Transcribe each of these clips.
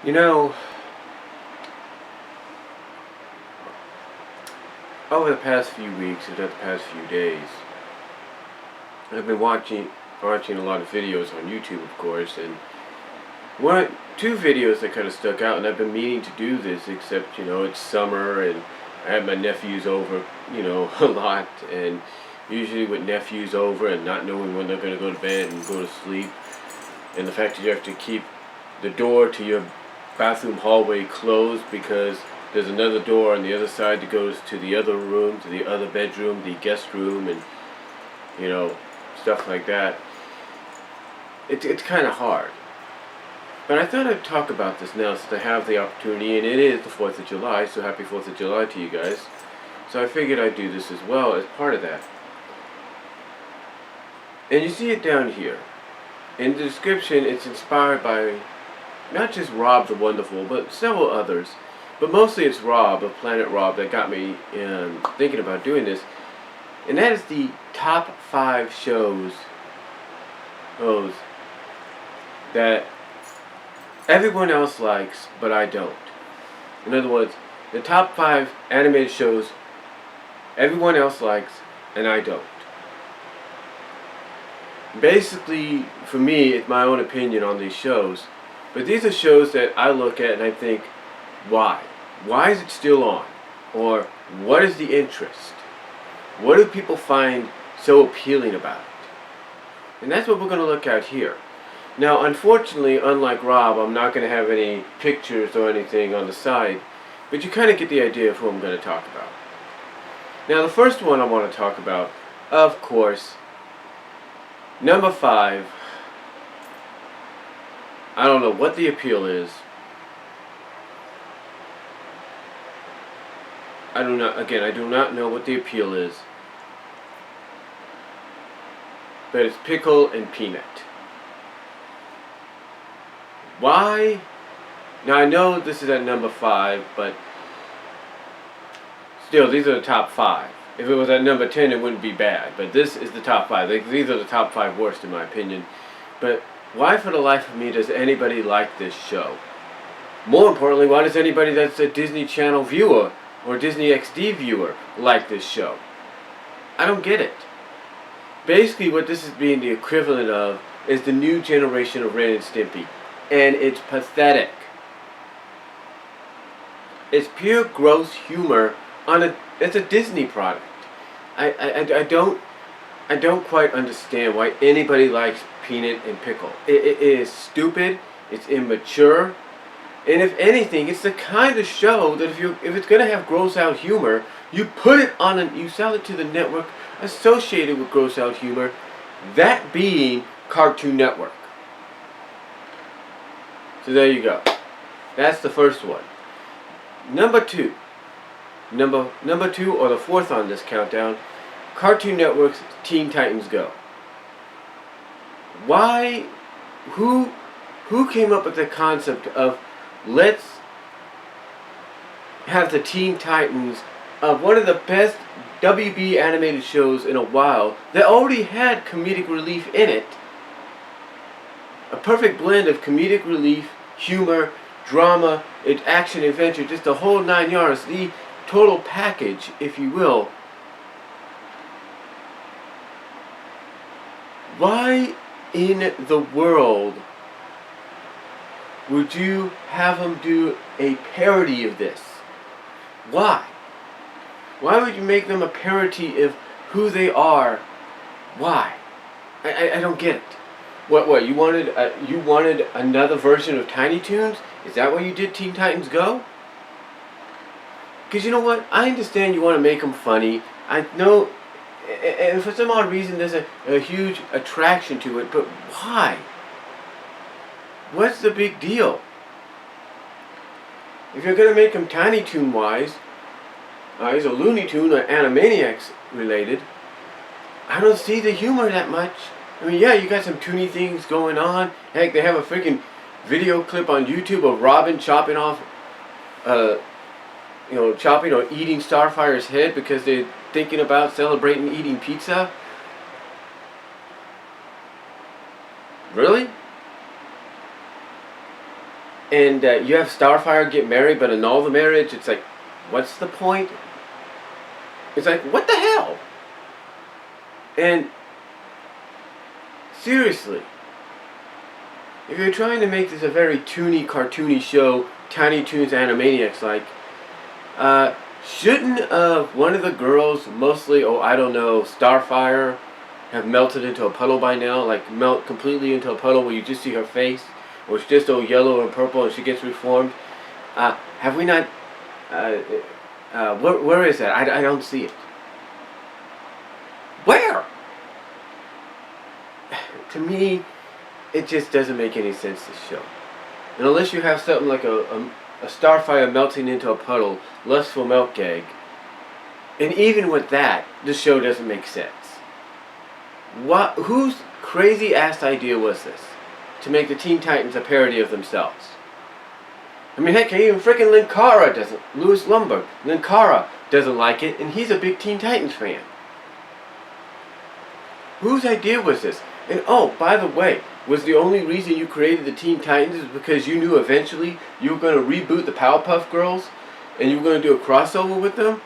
You know, over the past few weeks, or the past few days, I've been watching a lot of videos on YouTube, of course, and two videos that kind of stuck out, and I've been meaning to do this, except it's summer, and I have my nephews over, a lot, and usually with nephews over and not knowing when they're going to go to bed and go to sleep, and the fact that you have to keep the door to your bathroom hallway closed because there's another door on the other side that goes to the other room, to the other bedroom, the guest room, and you know, stuff like that. It's kind of hard. But I thought I'd talk about this now since I have the opportunity, and it is the 4th of July, so happy 4th of July to you guys. So I figured I'd do this as well as part of that. And you see it down here. In the description, it's inspired by not just RobTheWonderful, but several others. But mostly it's Rob, of Planet Rob, that got me thinking about doing this. And that is the top 5 shows that everyone else likes, but I don't. In other words, the top 5 animated shows everyone else likes, and I don't. Basically, for me, it's my own opinion on these shows. But these are shows that I look at and I think, why? Why is it still on? Or what is the interest? What do people find so appealing about it? And that's what we're going to look at here. Now, unfortunately, unlike Rob, I'm not going to have any pictures or anything on the side, but you kind of get the idea of who I'm going to talk about. Now, the first one I want to talk about, of course, number 5. I don't know what the appeal is. I do not know what the appeal is. But it's Pickle and Peanut. Why? Now I know this is at number 5, but still, these are the top 5. If it was at number 10, it wouldn't be bad. But this is the top 5. These are the top 5 worst, in my opinion. But why, for the life of me, does anybody like this show? More importantly, why does anybody that's a Disney Channel viewer or Disney XD viewer like this show? I don't get it. Basically, what this is being the equivalent of is the new generation of Ren and Stimpy. And it's pathetic. It's pure gross humor it's a Disney product. I don't quite understand why anybody likes Peanut and Pickle. It is stupid, it's immature, and if anything, it's the kind of show that if it's gonna have gross out humor, you put it on you sell it to the network associated with gross out humor, that being Cartoon Network. So there you go. That's the first one. Number 2, or the 4th on this countdown, Cartoon Network's Teen Titans Go. Why? Who came up with the concept of let's have the Teen Titans of one of the best WB animated shows in a while that already had comedic relief in it? A perfect blend of comedic relief, humor, drama, action, adventure, just the whole 9 yards, the total package, if you will. Why in the world would you have them do a parody of this? Why? Why would you make them a parody of who they are? Why? I don't get it. What you wanted another version of Tiny Toons? Is that why you did Teen Titans Go? Because you know what? I understand you want to make them funny. I know, and for some odd reason there's a huge attraction to it, but why? What's the big deal? If you're going to make them Tiny Toon wise, he's a Looney Tune or Animaniacs related, I don't see the humor that much. I mean, yeah, you got some toony things going on. Heck, they have a freaking video clip on YouTube of Robin chopping off, chopping or eating Starfire's head because they're thinking about celebrating eating pizza. Really? and you have Starfire get married but annul the marriage. It's like, what's the point? It's like, what the hell? And seriously, if you're trying to make this a very toony, cartoony show, Tiny Toons Animaniacs like, shouldn't one of the girls, mostly, oh I don't know, Starfire, have melted into a puddle by now? Like melt completely into a puddle where you just see her face? Or it's just all yellow and purple and she gets reformed? Have we not, where is that? I don't see it. Where? To me, it just doesn't make any sense, this show. And unless you have something like a Starfire melting into a puddle, lustful milk gag, and even with that, the show doesn't make sense. Whose crazy ass idea was this? To make the Teen Titans a parody of themselves? I mean, heck, even freaking Linkara doesn't. Louis Lumberg, Linkara doesn't like it, and he's a big Teen Titans fan. Whose idea was this? And oh, by the way, was the only reason you created the Teen Titans is because you knew eventually you were going to reboot the Powerpuff Girls and you were going to do a crossover with them?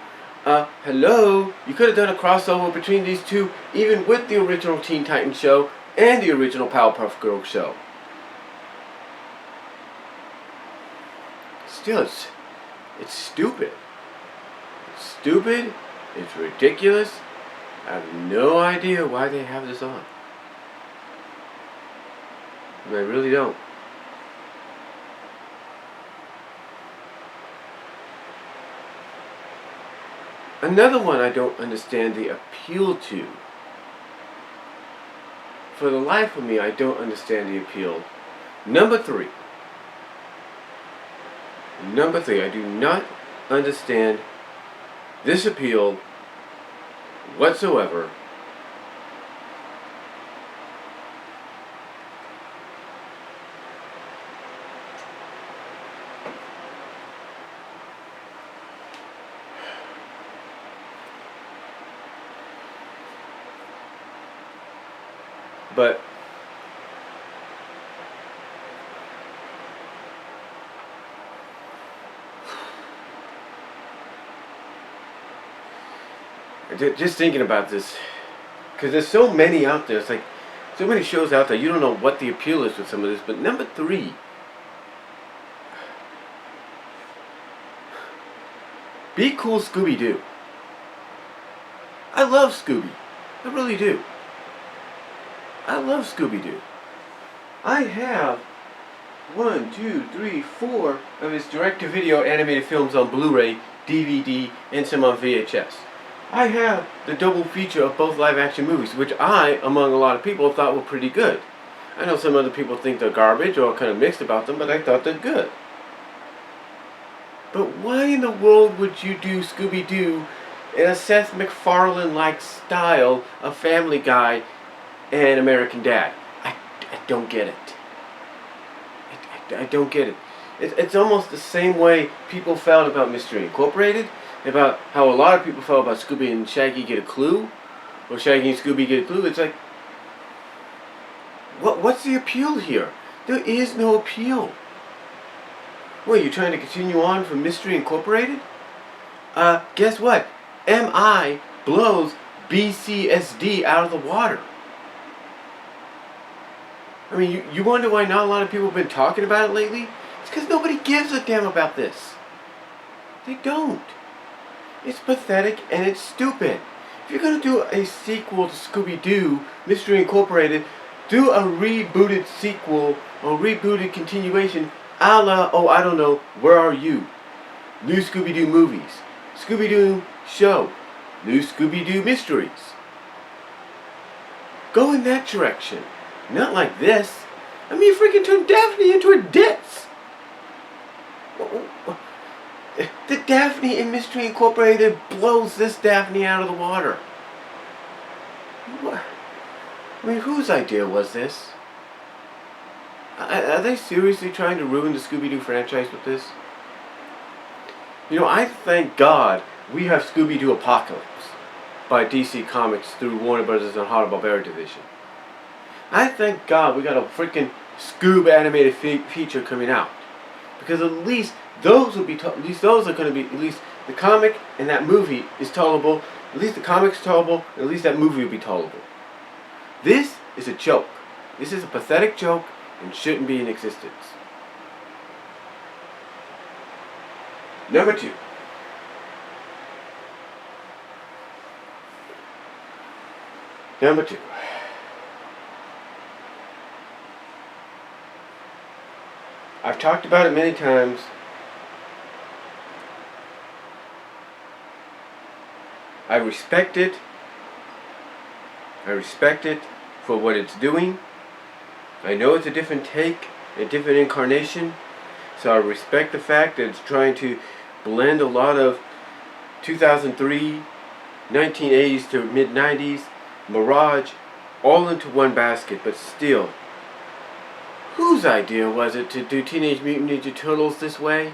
Hello? You could have done a crossover between these two even with the original Teen Titans show and the original Powerpuff Girls show. Still, it's stupid. It's stupid. It's ridiculous. I have no idea why they have this on. I really don't. Another one I don't understand the appeal to. For the life of me, I don't understand the appeal. Number 3. Number 3, I do not understand this appeal whatsoever. But just thinking about this, because there's so many out there. It's like so many shows out there. You don't know what the appeal is with some of this. But number 3, Be Cool Scooby-Doo. I love Scooby. I really do. I love Scooby-Doo. I have 1, 2, 3, 4 of his direct-to-video animated films on Blu-ray, DVD, and some on VHS. I have the double feature of both live-action movies, which I, among a lot of people, thought were pretty good. I know some other people think they're garbage or kind of mixed about them, but I thought they're good. But why in the world would you do Scooby-Doo in a Seth MacFarlane-like style of Family Guy and American Dad? I don't get it. I don't get it. It's almost the same way people felt about Mystery Incorporated, about how a lot of people felt about Scooby and Shaggy Get a Clue, or Shaggy and Scooby Get a Clue. It's like, what's the appeal here? There is no appeal. What, you trying to continue on from Mystery Incorporated? Guess what? MI blows BCSD out of the water. I mean, you wonder why not a lot of people have been talking about it lately? It's because nobody gives a damn about this. They don't. It's pathetic and it's stupid. If you're going to do a sequel to Scooby-Doo, Mystery Incorporated, do a rebooted sequel or rebooted continuation a la, oh, I don't know, Where Are You? New Scooby-Doo movies. Scooby-Doo show. New Scooby-Doo mysteries. Go in that direction. Not like this. I mean, you freaking turned Daphne into a ditz. The Daphne in Mystery Incorporated blows this Daphne out of the water. What? I mean, whose idea was this? Are they seriously trying to ruin the Scooby-Doo franchise with this? You know, I thank God we have Scooby-Doo Apocalypse by DC Comics through Warner Brothers and Hanna-Barbera division. I thank God we got a freaking Scoob animated feature coming out. because at least those will be at least those are going to be at least the comic and that movie is tolerable. At least the comic's tolerable. At least that movie will be tolerable. This is a joke. This is a pathetic joke and shouldn't be in existence. Number 2. Number 2. I've talked about it many times. I respect it. I respect it for what it's doing. I know it's a different take, a different incarnation. So I respect the fact that it's trying to blend a lot of 2003, 1980s to mid-90s, Mirage, all into one basket. But still, whose idea was it to do Teenage Mutant Ninja Turtles this way?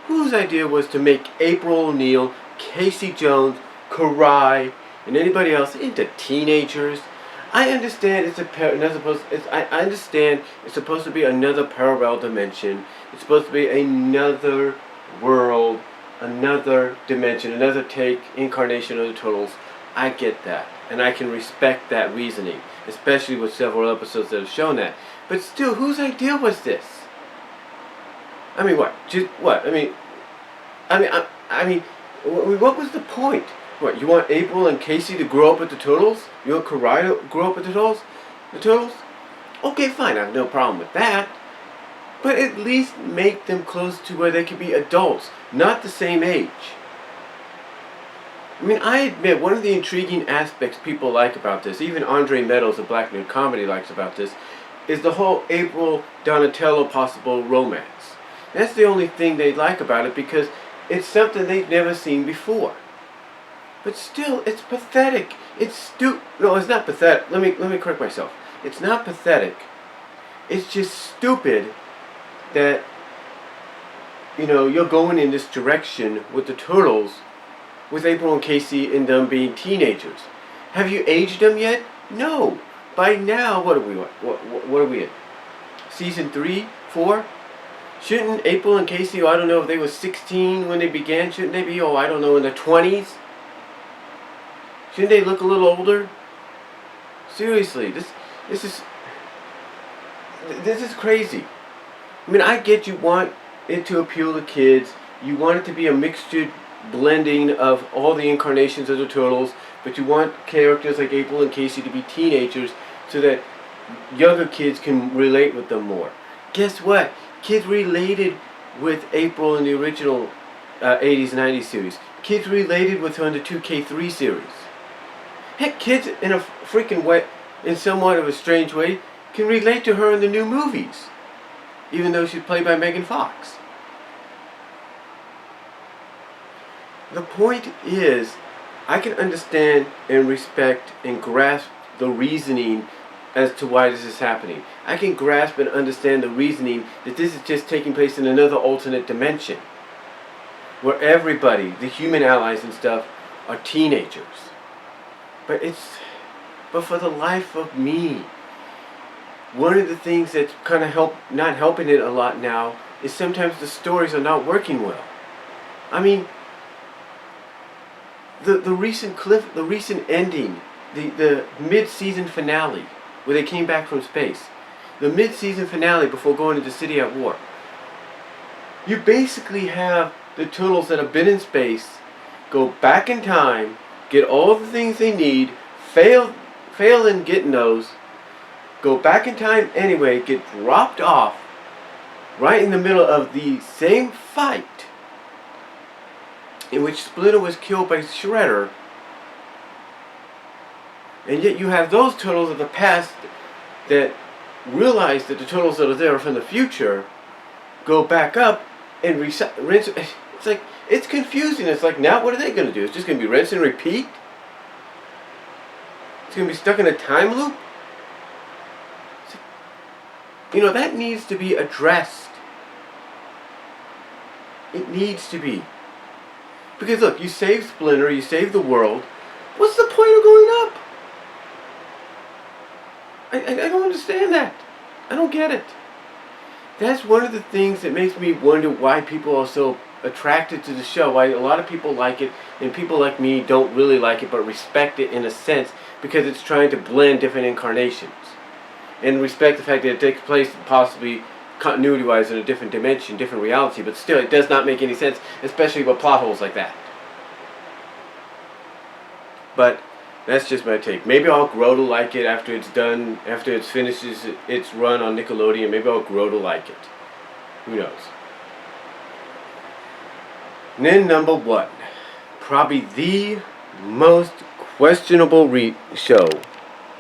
Whose idea was to make April O'Neil, Casey Jones, Karai, and anybody else into teenagers? I understand I understand it's supposed to be another parallel dimension. It's supposed to be another world, another dimension, another take, incarnation of the Turtles. I get that, and I can respect that reasoning, especially with several episodes that have shown that. But still, whose idea was this? I mean, what? Just what? I mean, what was the point? What, you want April and Casey to grow up with the Turtles? You want Karai to grow up with the Turtles? The Turtles? Okay, fine, I have no problem with that. But at least make them close to where they can be adults, not the same age. I mean, I admit, one of the intriguing aspects people like about this, even Andre Meadows of Black Nerd Comedy likes about this, is the whole April-Donatello possible romance. That's the only thing they like about it, because it's something they've never seen before. But still, it's pathetic. It's No, it's not pathetic. Let me correct myself. It's not pathetic. It's just stupid that, you know, you're going in this direction with the Turtles, with April and Casey and them being teenagers. Have you aged them yet? No. By now, what are we in? Season 3, 4? Shouldn't April and Casey, I don't know if they were 16 when they began, shouldn't they be, I don't know, in their 20s? Shouldn't they look a little older? Seriously, this is crazy. I mean, I get you want it to appeal to kids. You want it to be a mixture blending of all the incarnations of the Turtles, but you want characters like April and Casey to be teenagers so that younger kids can relate with them more. Guess what? Kids related with April in the original 80s and 90s series. Kids related with her in the 2K3 series. Heck, kids in a freaking way, in somewhat of a strange way, can relate to her in the new movies, even though she's played by Megan Fox. The point is, I can understand and respect and grasp the reasoning as to why this is happening. I can grasp and understand the reasoning that this is just taking place in another alternate dimension, where everybody, the human allies and stuff, are teenagers. But for the life of me, one of the things that's kind of not helping it a lot now is sometimes the stories are not working well. I mean, the recent ending, the mid-season finale, where they came back from space, the mid-season finale before going into City at War. You basically have the Turtles that have been in space go back in time, get all the things they need, fail in getting those, go back in time anyway, get dropped off right in the middle of the same fight in which Splinter was killed by Shredder, and yet you have those Turtles of the past that realize that the Turtles that are there from the future go back up and rinse. It's like, it's confusing. It's like, now what are they going to do? It's just going to be rinse and repeat? It's going to be stuck in a time loop? You know, that needs to be addressed. It needs to be. Because look, you save Splinter, you save the world. What's the point of going up? I don't understand that. I don't get it. that's one of the things that makes me wonder why people are so attracted to the show. Why a lot of people like it, and people like me don't really like it, but respect it in a sense because it's trying to blend different incarnations, and respect the fact that it takes place possibly continuity-wise in a different dimension, different reality. But still, it does not make any sense, especially with plot holes like that. But that's just my take. Maybe I'll grow to like it after it's done, after it finishes its run on Nickelodeon. Maybe I'll grow to like it. Who knows? And then number one, probably the most questionable show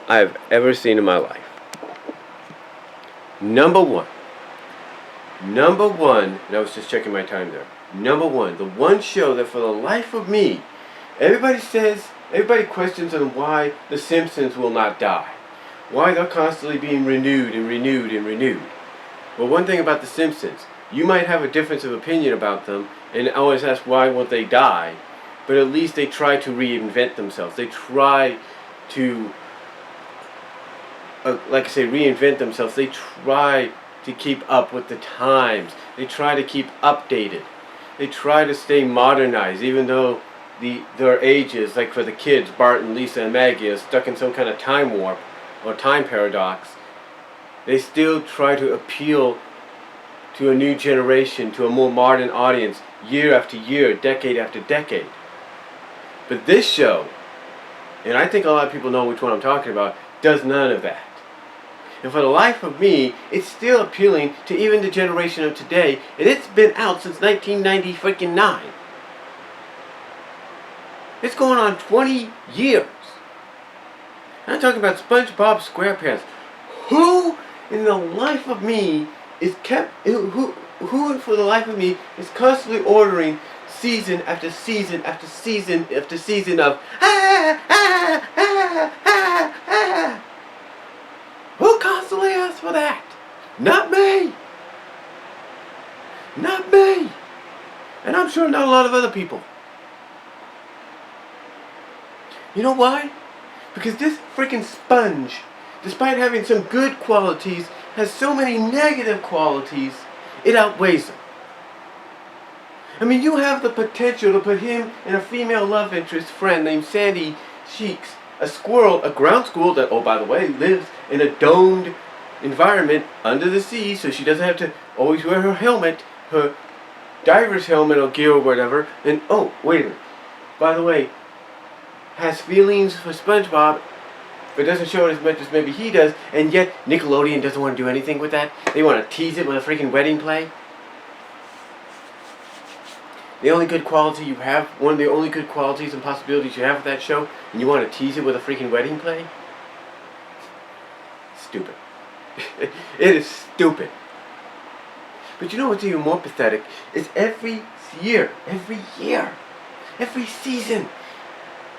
I've ever seen in my life. Number one, and I was just checking my time there. Number one, the one show that for the life of me, everybody questions on why The Simpsons will not die. Why they're constantly being renewed and renewed and renewed. Well, one thing about The Simpsons, you might have a difference of opinion about them and always ask why won't they die, but at least they try to reinvent themselves. They try to, like I say, reinvent themselves. They try to keep up with the times. They try to keep updated. They try to stay modernized, even though their ages, like for the kids, Bart and Lisa and Maggie, are stuck in some kind of time warp or time paradox. They still try to appeal to a new generation, to a more modern audience, year after year, decade after decade. But this show, and I think a lot of people know which one I'm talking about, does none of that. And for the life of me, it's still appealing to even the generation of today, and it's been out since 1999. It's going on 20 years. I'm talking about SpongeBob SquarePants. Who in the life of me who for the life of me is constantly ordering season after season after season after season of Who constantly asks for that? Not me. Not me. And I'm sure not a lot of other people. You know why? Because this freaking sponge, despite having some good qualities, has so many negative qualities, it outweighs them. I mean, you have the potential to put him and a female love interest friend named Sandy Cheeks, a ground squirrel that, oh, by the way, lives in a domed environment under the sea, so she doesn't have to always wear her helmet, her diver's helmet or gear or whatever. And, oh, wait a minute. By the way, has feelings for SpongeBob, but doesn't show it as much as maybe he does, and yet Nickelodeon doesn't want to do anything with that. They want to tease it with a freaking wedding play. The only good quality you have, one of the only good qualities and possibilities you have with that show, and you want to tease it with a freaking wedding play? Stupid. It is stupid. But you know what's even more pathetic? Is every season,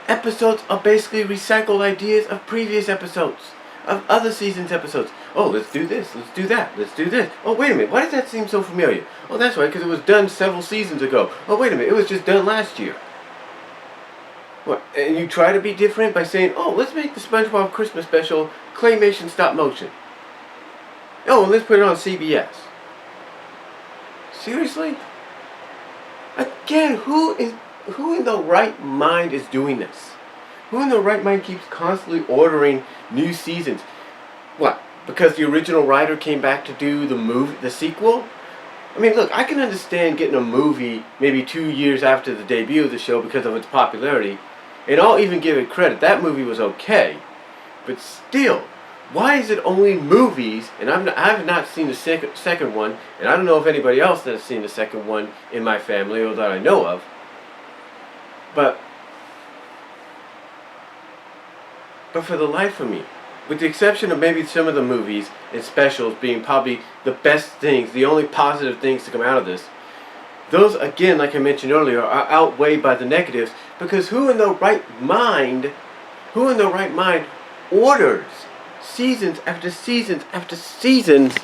episodes are basically recycled ideas of previous episodes, of other seasons' episodes. Oh, let's do this, let's do that, let's do this. Oh, wait a minute, why does that seem so familiar? Oh, that's right, because it was done several seasons ago. Oh, wait a minute, it was just done last year. What? And you try to be different by saying, oh, let's make the SpongeBob Christmas special claymation stop motion. Oh, and let's put it on CBS. Seriously? Again, who in the right mind is doing this? Who in the right mind keeps constantly ordering new seasons? What? Because the original writer came back to do the sequel? I mean, look, I can understand getting a movie maybe 2 years after the debut of the show because of its popularity, and I'll even give it credit. That movie was okay, but still, why is it only movies? And I have not seen the second one, and I don't know if anybody else has seen the second one in my family or that I know of. But for the life of me, with the exception of maybe some of the movies and specials being probably the best things, the only positive things to come out of this, those, again, like I mentioned earlier, are outweighed by the negatives, because who in the right mind orders seasons after seasons after seasons